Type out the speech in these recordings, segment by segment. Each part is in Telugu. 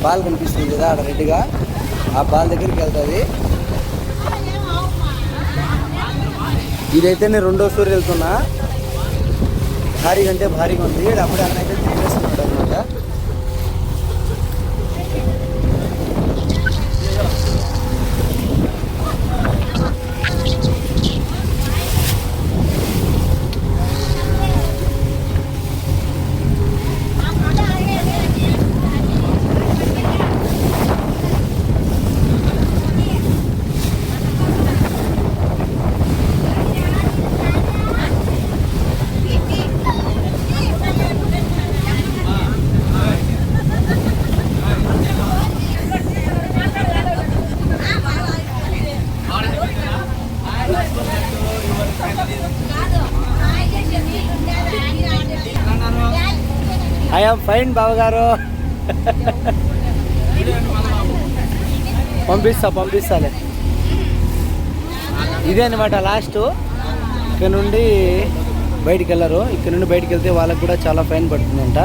బాల్ కనిపిస్తుంది కదా ఆడ రెడ్డిగా, ఆ బాల్ దగ్గరికి వెళ్తుంది. ఇదైతే నేను రెండో సూర్యు వెళ్తున్నా. భారీగా అంటే భారీగా ఉంది. అప్పుడే అన్న అయితే తిరిగేస్తున్నాడు అనమాట. ఐఎమ్ ఫైన్ బావగారు. పంపిస్తాలే. ఇదే అనమాట లాస్ట్. ఇక్కడ నుండి బయటికి వెళ్ళరు. ఇక్కడ నుండి బయటికి వెళ్తే వాళ్ళకి కూడా చాలా ఫైన్ పడుతుందంట.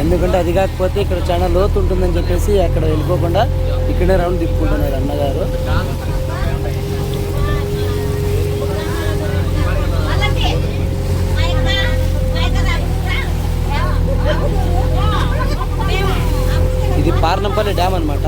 ఎందుకంటే అది కాకపోతే ఇక్కడ చాలా లోతు ఉంటుందని చెప్పేసి అక్కడ వెళ్ళిపోకుండా ఇక్కడే రౌండ్ తిప్పుకుంటున్నాడు అన్నగారు. ఇది పార్నంపల్లి డ్యామ్ అనమాట.